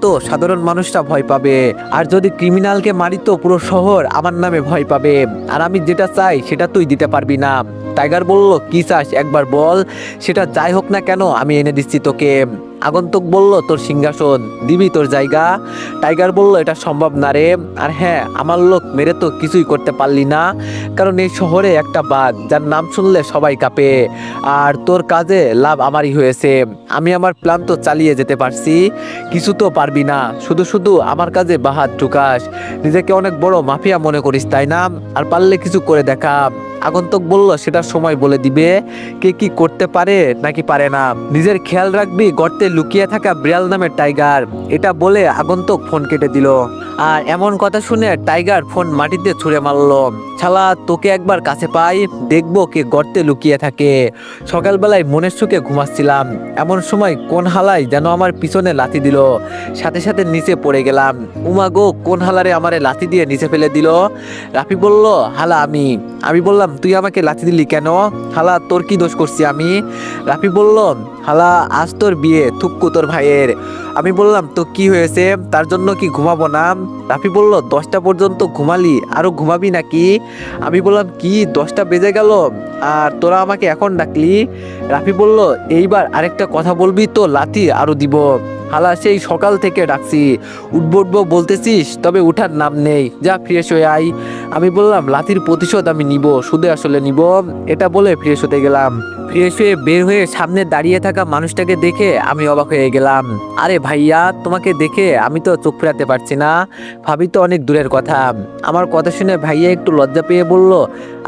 তো সাধারণ মানুষরা ভয় পাবে, আর যদি ক্রিমিনালকে মারি তো পুরো শহর আমার নামে ভয় পাবে, আর আমি যেটা চাই সেটা তুই দিতে পারবি না। টাইগার বলল, কি চাস একবার বল, সেটা যাই হোক না কেন আমি এনে দিচ্ছি তোকে। আগন্তুক বলল, তোর সিংহাসন, দিবি তোর জায়গা? টাইগার বলল, এটা সম্ভব না রে, আর হ্যাঁ আমার লোক মেরে তো কিছুই করতে পারলি না, কারণ এই শহরে একটা বাঘ যার নাম শুনলে সবাই কাঁপে, আর তোর কাজে লাভ আমারই হয়েছে। আমি আমার প্ল্যান তো চালিয়ে যেতে পারছি, কিছু তো পারবি না, শুধু শুধু আমার কাজে বাহাত ঢুকাস, নিজেকে অনেক বড় মাফিয়া মনে করিস তাই না? আর পারলে কিছু করে দেখা। আগন্তুক বলল, সেটা সময় বলে দিবে কে কি করতে পারে নাকি পারে না, নিজের খেয়াল রাখবি। গর্তে লুকিয়ে থাকা বিড়াল নামের টাইগার। এটা বলে আগন্তুক ফোন কেটে দিল। আর এমন কথা শুনে টাইগার ফোন মাটিতে ছুঁড়ে মারলো। শালা, তোকে একবার কাছে পাই, দেখবো কে গর্তে লুকিয়ে থাকে। সকালবেলায় মনের সুখে ঘুমাচ্ছিলাম, এমন সময় কোন হালাই যেন আমার পিছনে লাথি দিল, সাথে সাথে নিচে পড়ে গেলাম। উমাগো, কোন হালারে আমারে লাথি দিয়ে নিচে ফেলে দিল? রাফি বলল, হালা আমি বললাম, তুই আমাকে লাথি দিলি কেন? হালা, তোর কি দোষ করছি আমি? রাফি বলল, হালা আজ তোর বিয়ে থুক্কু তোর ভাইয়ের। আমি বললাম, তো কি হয়েছে, তার জন্য কি ঘুমাবো না? রাফি বলল, 10টা পর্যন্ত ঘুমালি, আরো ঘুমাবি নাকি? আমি বললাম, কি 10টা বেজে গেল আর তোরা আমাকে এখন ডাকলি? রাফি বলল, এইবার আরেকটা কথা বলবি তো লাথি আরো দিব। হালা, সেই সকাল থেকে ডাকছি, উঠবো উঠবো বলতেছিস, তবে উঠার নাম নেই, যা ফ্রেশ হয়ে আই। আমি বললাম, লাথির প্রতিশোধ আমি নিব, শুধু আসলে নিব। এটা বলে ফ্রেশ হতে গেলাম। ফ্রেশ হয়ে বের হয়ে সামনে দাঁড়িয়ে থাকা মানুষটাকে দেখে আমি অবাক হয়ে গেলাম। আরে ভাইয়া, তোমাকে দেখে আমি তো চোখ ফেরাতে পারছি না, ভাবি তো অনেক দূরের কথা। আমার কথা শুনে ভাইয়া একটু লজ্জা পেয়ে বলল,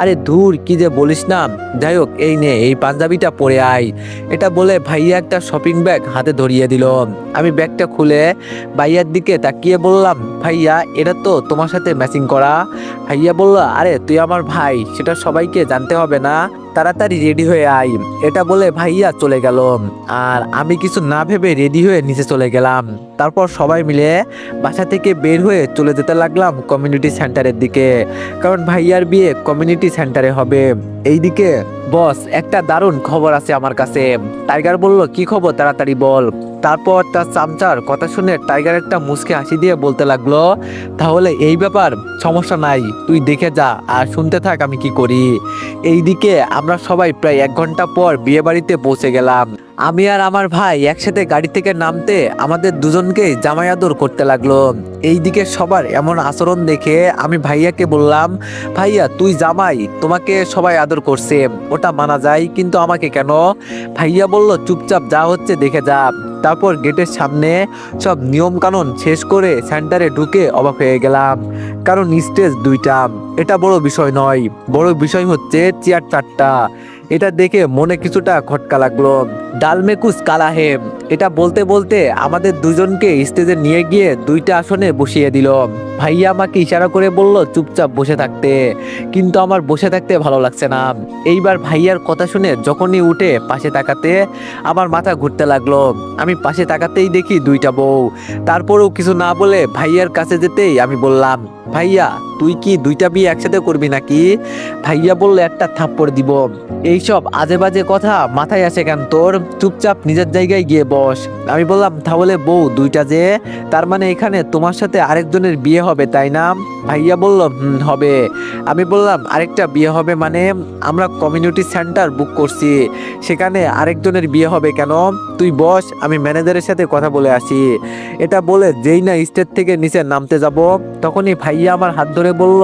আরে ধুর, কি যে বলিস না, যাই হোক এই নে, এই পাঞ্জাবিটা পরে আয়। এটা বলে ভাইয়া একটা শপিং ব্যাগ হাতে ধরিয়ে দিল। আমি ব্যাগটা খুলে ভাইয়ার দিকে তাকিয়ে বললাম, ভাইয়া এটা তো তোমার সাথে ম্যাচিং করা। ভাইয়া বলল, আরে তুই আমার ভাই, সেটা সবাইকে জানতে হবে না, তাড়াতাড়ি রেডি হয়ে আই। এটা বলে ভাইয়া চলে গেল, আর আমি কিছু না ভেবে রেডি হয়ে নিচে চলে গেলাম। তারপর সবাই মিলে বাসা থেকে বের হয়ে চলে যেতে লাগলাম কমিউনিটি সেন্টারের দিকে, কারণ ভাইয়ার বিয়ে কমিউনিটি সেন্টারে হবে। এইদিকে বস, একটা দারুণ খবর আছে আমার কাছে। টাইগার বলল, কি খবর, তাড়াতাড়ি বল। তারপর তার চামচার কথা শুনে টাইগার একটা মুচকি হাসি দিয়ে বলতে লাগলো, তাহলে এই ব্যাপার, সমস্যা নাই, তুই দেখে যা আর শুনতে থাক আমি কি করি। এইদিকে আমরা সবাই প্রায় 1 ঘন্টা পর বিয়ে বাড়িতে পৌঁছে গেলাম। আমি আর আমার ভাই একসাথে গাড়ি থেকে নামতে আমাদের দুজনকেই জামাই আদর করতে লাগলো। এইদিকে সবার এমন আচরণ দেখে আমি ভাইয়াকে বললাম, ভাইয়া তুই জামাই, তোমাকে সবাই আদর করছে, ওটা মানা যায়, কিন্তু আমাকে কেন? ভাইয়া বলল, চুপচাপ যা হচ্ছে দেখে যা। তারপর গেটের সামনে সব নিয়ম কানুন শেষ করে সেন্টারে ঢুকে অবাক হয়ে গেলাম, কারণ স্টেজ 2টা। এটা বড় বিষয় নয়, বড় বিষয় হচ্ছে চেয়ার 4টা। এটা দেখে মনে কিছুটা খটকা লাগলো। ডালমেকুস কালাহে, এটা বলতে বলতে আমাদের দুজনকে স্টেজে নিয়ে গিয়ে 2টা আসনে বসিয়ে দিল। ভাইয়া আমাকে ইশারা করে বলল চুপচাপ বসে থাকতে, কিন্তু আমার বসে থাকতে ভালো লাগছে না। এইবার ভাইয়ার কথা শুনে যখনই উঠে পাশে তাকাতে আমার মাথা ঘুরতে লাগলো। আমি পাশে তাকাতেই দেখি 2টা বউ। তারপরেও কিছু না বলে ভাইয়ার কাছে যেতেই আমি বললাম, ভাইয়া তুই কি 2টা বিয়ে একসাথে করবি নাকি? ভাইয়া বলল, একটা থাপ্পড় দিব। এইসব আজে বাজে কথা মাথায় আসে কেন তোর? চুপচাপ নিজের জায়গায় গিয়ে বস। আমি বললাম, তাহলে বউ 2টা যে, তার মানে এখানে তোমার সাথে আরেকজনের বিয়ে হবে তাই না? ভাইয়া বলল, হবে। আমি বললাম, আরেকটা বিয়ে হবে মানে? আমরা কমিউনিটি সেন্টার বুক করছি, সেখানে আরেকজনের বিয়ে হবে কেন? তুই বস, আমি ম্যানেজারের সাথে কথা বলে আসি। এটা বলে যেই না স্টেজ থেকে নিচে নামতে যাব, তখনই ভাইয়া আমার হাত ধরে বলল,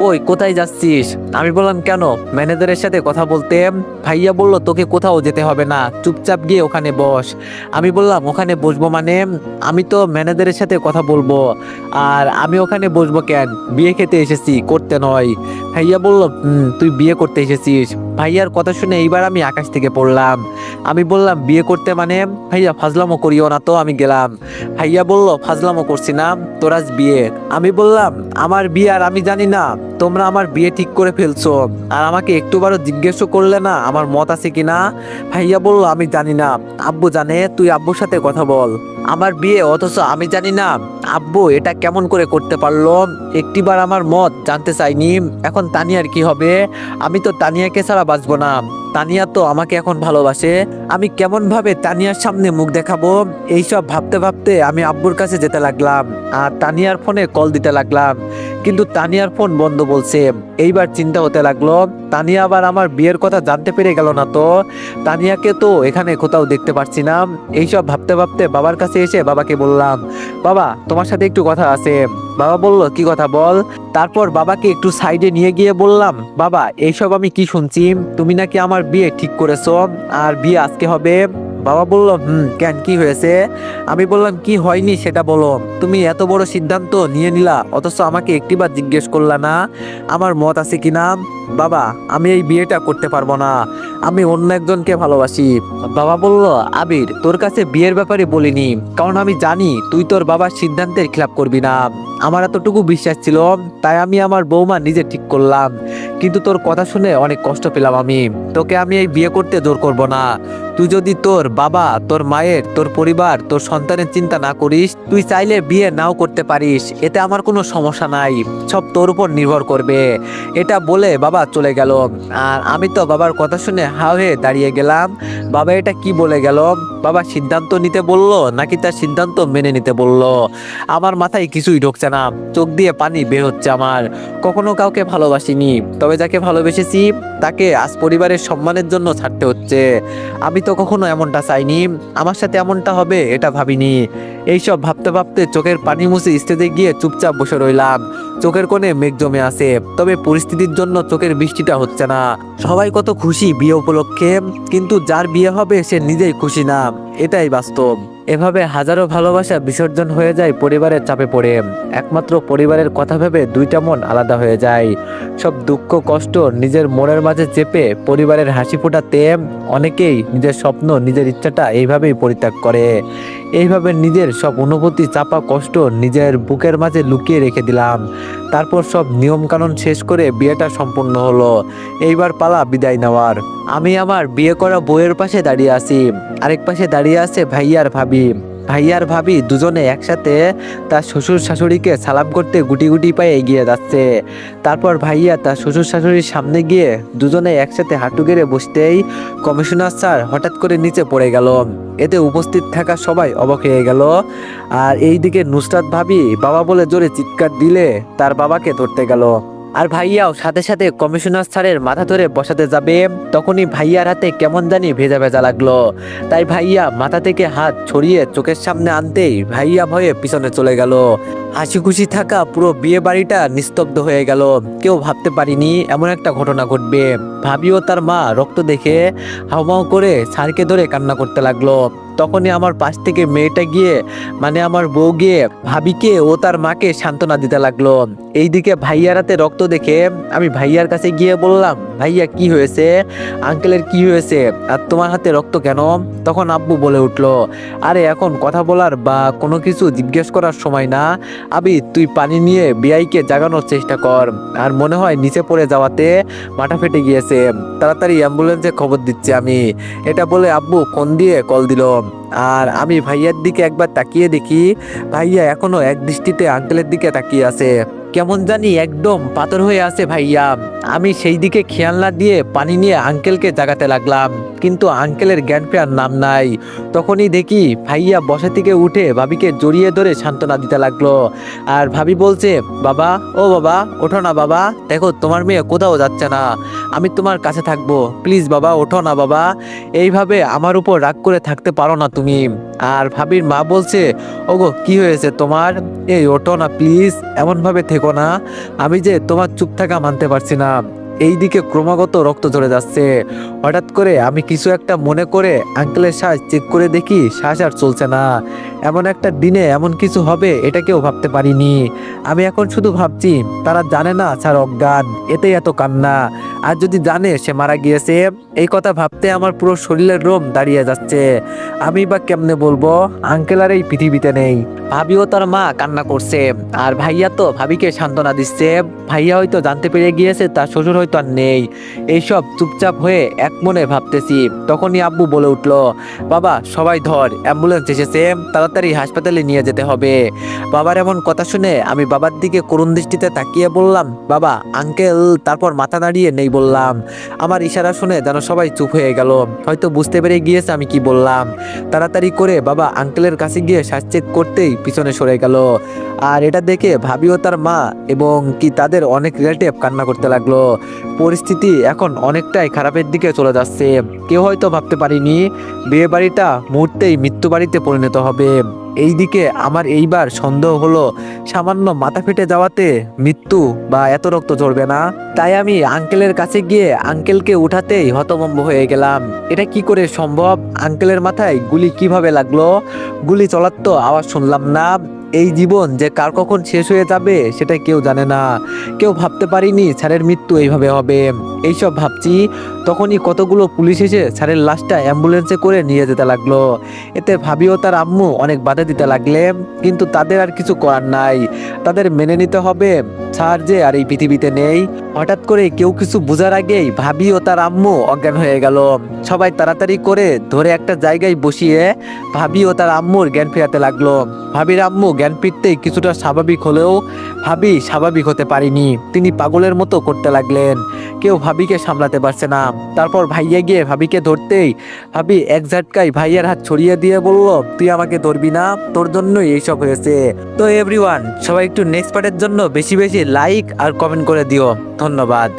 ওই কোথায় যাচ্ছিস? আমি বললাম, কেন? ম্যানেজারের সাথে কথা বলতে। ভাইয়া বলল, তোকে কোথাও যেতে হবে না, চুপচাপ গিয়ে ওখানে বস। আমি বললাম, ওখানে বসবো মানে? আমি তো ম্যানেজারের সাথে কথা বলবো, আর আমি ওখানে বসবো কেন? বিয়ে খেতে এসেছি, করতে নয়। ভাইয়া বলল, তুই বিয়ে করতে এসেছিস? ভাইয়ার কথা শুনে এইবার আমি আকাশ থেকে পড়লাম। আমি বললাম, বিয়ে করতে মানে? ভাইয়া ফাজলামো করিও না তো, আমি গেলাম। ভাইয়া বলল, ফাজলামো করছি না, তোর আজ বিয়ে। আমি বললাম, আমার বিয়ে আর আমি জানি না? তোমরা আমার বিয়ে ঠিক করে ফেলছো, আর আমাকে একটুবারও জিজ্ঞেসও করলে না আমার মত আছে কিনা? ভাইয়া বলল, আমি জানি না, আব্বু জানে, তুই আব্বুর সাথে কথা বল। আমার বিয়ে, অথচ আমি জানি না আব্বু এটা কেমন করে করতে পারলো। একটিবার আমার মত জানতে চাইনি। এখন তানিয়ার কি হবে? আমি তো তানিয়াকে ছাড়া বাঁচবো না। তানিয়া তো আমাকে এখন ভালোবাসে। আমি কেমন ভাবে তানিয়ার সামনে মুখ দেখাবো? এইসব ভাবতে ভাবতে আমি আব্বুর কাছে যেতে লাগলাম আর তানিয়ার ফোনে কল দিতে লাগলাম, কিন্তু তানিয়ার ফোন বন্ধ বলছে। এইবার চিন্তা হতে লাগলো, তানিয়া আবার আমার বিয়ের কথা জানতে পেরে গেল না তো? তানিয়াকে তো এখানে কোথাও দেখতে পাচ্ছি না। এইসব ভাবতে ভাবতে বাবার কাছে এসে বাবাকে বললাম, বাবা তোমার সাথে একটু কথা আছে। বাবা বলল, কি কথা বল। তারপর বাবাকে একটু সাইডে নিয়ে গিয়ে বললাম, বাবা এইসব আমি কি শুনছি? তুমি নাকি আমার বিয়ে ঠিক করেছো আর বিয়ে আজকে হবে। বাবা বলল, কেন, কি হয়েছে? আমি বললাম, কি হয়নি সেটা বলো। তুমি এত বড় সিদ্ধান্ত নিয়ে নিলা, অথচ আমাকে একটিবার জিজ্ঞেস করলা না আমার মত আছে কিনা। বাবা আমি এই বিয়েটা করতে পারবো না, আমি অন্য একজনকে ভালোবাসি। বাবা বলল, আবির তোর কাছে বিয়ের ব্যাপারে বলিনি, কারণ আমি জানি তুই তোর বাবার সিদ্ধান্তের খিলাপ করবি না। আমার এতটুকু বিশ্বাস ছিল, তাই আমি আমার বৌমা নিজে ঠিক করলাম। কিন্তু তোর কথা শুনে অনেক কষ্ট পেলাম আমি। তোকে আমি এই বিয়ে করতে জোর করব না। তুই যদি তোর বাবা, তোর মায়ের, তোর পরিবার, তোর সন্তানের চিন্তা না করিস, তুই চাইলে বিয়ে নাও করতে পারিস, এতে আমার কোনো সমস্যা নাই। সব তোর উপর নির্ভর করবে। এটা বলে বাবা চলে গেল। আর আমি তো বাবার কথা শুনে হা হয়ে দাঁড়িয়ে গেলাম। বাবা এটা কি বলে গেল? বাবা সিদ্ধান্ত নিতে বলল নাকি তার সিদ্ধান্ত মেনে নিতে বলল? আমার মাথায় কিছুই ঢুকছে না, চোখ দিয়ে পানি বের হচ্ছে আমার। কখনো কাউকে ভালোবাসিনি, তবে যাকে ভালোবেসেছি তাকে আজ পরিবারের সম্মানের জন্য ছাড়তে হচ্ছে। আমি তো কখনো এমনটা চাইনি, আমার সাথে এমনটা হবে এটা ভাবিনি। এইসব ভাবতে ভাবতে চোখের পানি মুছে স্টেজে গিয়ে চুপচাপ বসে রইলাম। চোখের কোণে মেঘ জমে আছে, তবে পরিস্থিতির জন্য চোখের বৃষ্টিটা হচ্ছে না। সবাই কত খুশি বিয়ে উপলক্ষে, কিন্তু যার বিয়ে হবে সে নিজেই খুশি না, এটাই বাস্তব। এভাবে হাজারো ভালোবাসা বিসর্জন হয়ে যায় পরিবারের চাপে পড়ে। একমাত্র পরিবারের কথা ভেবে দুইটা মন আলাদা হয়ে যায়। সব দুঃখ কষ্ট নিজের মনের মাঝে চেপে পরিবারের হাসি ফোটাতে অনেকেই নিজের স্বপ্ন, নিজের ইচ্ছাটা এইভাবেই পরিত্যাগ করে। এইভাবে নিজের সব অনুভূতি, চাপা কষ্ট নিজের বুকের মাঝে লুকিয়ে রেখে দিলাম। তারপর সব নিয়মকানুন শেষ করে বিয়েটা সম্পূর্ণ হলো। এইবার পালা বিদায় নেওয়ার। আমি আমার বিয়ে করা বউয়ের পাশে দাঁড়িয়ে আছি, আরেক পাশে দাঁড়িয়ে আছে ভাইয়ার ভাবি। ভাইয়ার ভাবি দুজনে একসাথে তার শ্বশুর শাশুড়িকে সালাম করতে গুটি গুটি পায়ে এগিয়ে যাচ্ছে। তারপর ভাইয়া তার শ্বশুর শাশুড়ির সামনে গিয়ে দুজনে একসাথে হাঁটু গেড়ে বসতেই কমিশনার স্যার হঠাৎ করে নিচে পড়ে গেল। এতে উপস্থিত থাকা সবাই অবাক হয়ে গেল। আর এইদিকে নুসরাত ভাবি বাবা বলে জোরে চিৎকার দিলে তার বাবাকে ধরতে গেল। আর ভাইয়াও সাথে সাথে কমিশনার স্যারের মাথা ধরে বসাতে যাবে, তখনই ভাইয়ার হাতে কেমন জানি ভেজা ভেজা লাগলো। তাই ভাইয়া মাথা থেকে হাত ছড়িয়ে চোখের সামনে আনতেই ভাইয়া ভয়ে পিছনে চলে গেল। হাসি খুশি থাকা পুরো বিয়ে বাড়িটা নিস্তব্ধ হয়ে গেল। কেউ ভাবতে পারিনি এমন একটা ঘটনা ঘটবে। ভাবি ও তার মা রক্ত দেখে হাউমাউ করে স্যারকে ধরে কান্না করতে লাগলো। তখনই আমার পাশ থেকে মেয়েটা গিয়ে, মানে আমার বউ গিয়ে ভাবিকে ও তার মাকে সান্ত্বনা দিতে লাগলো। এইদিকে ভাইয়ার হাতে রক্ত দেখে আমি ভাইয়ার কাছে গিয়ে বললাম, ভাইয়া কি হয়েছে? আঙ্কেলের কি হয়েছে? আর তোমার হাতে রক্ত কেন? তখন আব্বু বলে উঠলো, আরে এখন কথা বলার বা কোনো কিছু জিজ্ঞেস করার সময় না। আবি তুই পানি নিয়ে বিআইকে জাগানোর চেষ্টা কর। আর মনে হয় নিচে পড়ে যাওয়াতে মাথা ফেটে গিয়েছে, তাড়াতাড়ি অ্যাম্বুলেন্সে খবর দিচ্ছি আমি। এটা বলে আব্বু ফোন দিয়ে কল দিল। আর আমি ভাইয়ার দিকে একবার তাকিয়ে দেখি ভাইয়া এখনো এক দৃষ্টিতে আঙ্কেলের দিকে তাকিয়ে আছে। কেমন জানি একদম পাথর হয়ে আছে ভাইয়া। আমি সেই দিকে খেয়াল না দিয়ে পানি নিয়ে আঙ্কেলকে জাগাতে লাগলাম, কিন্তু আঙ্কেলের জ্ঞান ফেরার নাম নাই। তখনই দেখি ভাইয়া বসা থেকে উঠে ভাবিকে জড়িয়ে ধরে সান্ত্বনা দিতে লাগলো। আর ভাবি বলছে, বাবা, ও বাবা ওঠো না বাবা, দেখো তোমার মেয়ে কোথাও যাচ্ছে না, আমি তোমার কাছে থাকবো, প্লিজ বাবা ওঠো না বাবা। এইভাবে আমার উপর রাগ করে থাকতে পারো না তুমি। আর ভাবির মা বলছে, ওগো কি হয়েছে তোমার? এই ওঠো না প্লিজ, এমনভাবে থেকো না, আমি যে তোমার চুপ থাকা মানতে পারছি না। এইদিকে ক্রমাগত রক্ত ঝরে যাচ্ছে। হঠাৎ করে আমি কিছু একটা মনে করে আঙ্কেলের শ্বাস চেক করে দেখি শ্বাস আর চলছে না। এমন একটা দিনে এমন কিছু হবে এটা কেউ ভাবতে পারিনি। আমি এখন শুধু ভাবছি তারা জানে না স্যার অজ্ঞান, এতেই এত কান্না। আর যদি জানে সে মারা গিয়েছে, এই কথা ভাবতে আমার পুরো শরীরের রোম দাঁড়িয়ে যাচ্ছে। আমি বা কেমনে বলবো আঙ্কেল আর এই পৃথিবীতে নেই। ভাবিও তার মা কান্না করছে, আর ভাইয়া তো ভাবিকে সান্ত্বনা দিচ্ছে। ভাইয়া হয়তো জানতে পেরে গিয়েছে তার শ্বশুর হয়তো আর নেই। এইসব চুপচাপ হয়ে এক মনে ভাবতেছি, তখনই আব্বু বলে উঠলো, বাবা সবাই ধর, অ্যাম্বুলেন্স এসেছে, তাড়াতাড়ি তাড়াতাড়ি হাসপাতালে নিয়ে যেতে হবে। বাবার এমন কথা শুনে আমি বাবার দিকে করুণ দৃষ্টিতে তাকিয়ে বললাম, বাবা, আঙ্কেল। তারপর মাথা নাড়িয়ে নেই বললাম। আমার ইশারা শুনে যেন সবাই চুপ হয়ে গেল, হয়তো বুঝতে পেরে গিয়েছে আমি কি বললাম। তাড়াতাড়ি করে বাবা আঙ্কেলের কাছে গিয়ে শ্বাস চেক করতেই পিছনে সরে গেল। আর এটা দেখে ভাবি ও তার মা এবং কি তাদের অনেক রিলেটিভ কান্না করতে লাগলো। পরিস্থিতি এখন অনেকটাই খারাপের দিকে চলে যাচ্ছে। কেউ হয়তো ভাবতে পারিনি বিয়ে বাড়িটা মুহূর্তেই মৃত্যু বাড়িতে পরিণত হবে। এইদিকে আমার এইবার সন্দেহ হলো সামান্য মাথা ফেটে যাওয়াতে মৃত্যু বা এত রক্ত ঝরবে না। তাই আমি আঙ্কেলের কাছে গিয়ে আঙ্কেলকে উঠাতেই হতভম্ব হয়ে গেলাম। এটা কি করে সম্ভব? আঙ্কেলের মাথায় গুলি কিভাবে লাগলো? গুলি চলার তো আওয়াজ শুনলাম না। এই জীবন যে কার কখন শেষ হয়ে যাবে সেটা কেউ জানে না। কেউ ভাবতে পারিনি স্যারের মৃত্যু এইভাবে হবে। এইসব ভাবছি, তখনই কতগুলো পুলিশ এসে স্যারের লাশটা অ্যাম্বুলেন্সে করে নিয়ে যেতে লাগলো। এতে ভাবি ও তার আম্মু অনেক বাধা দিতে লাগলে, কিন্তু তাদের আর কিছু করার নাই। তাদের মেনে নিতে হবে স্যার যে আর এই পৃথিবীতে নেই। হঠাৎ করে কেউ কিছু বোঝার আগেই ভাবি ও তার আম্মু অজ্ঞান হয়ে গেল। সবাই তাড়াতাড়ি করে ধরে একটা জায়গায় বসিয়ে ভাবি ও তার আম্মুর জ্ঞান ফেরাতে লাগলো। ভাবির আম্মু জ্ঞান ফিরতেই কিছুটা স্বাভাবিক হলেও ভাবি স্বাভাবিক হতে পারিনি। তিনি পাগলের মতো করতে লাগলেন। কেউ ভাবিকে সামলাতে পারছে না। তারপর ভাইয়া গিয়ে ভাবিকে ধরতেই ভাবি এক ঝাটকায় ভাইয়ার হাত ছড়িয়ে দিয়ে বলল, তুই আমাকে ধরবি না, তোর জন্যই এইসব হয়েছে। তো এভরিওয়ান, সবাই একটু নেক্সট পার্টের জন্য বেশি বেশি লাইক আর কমেন্ট করে দিও। ধন্যবাদ।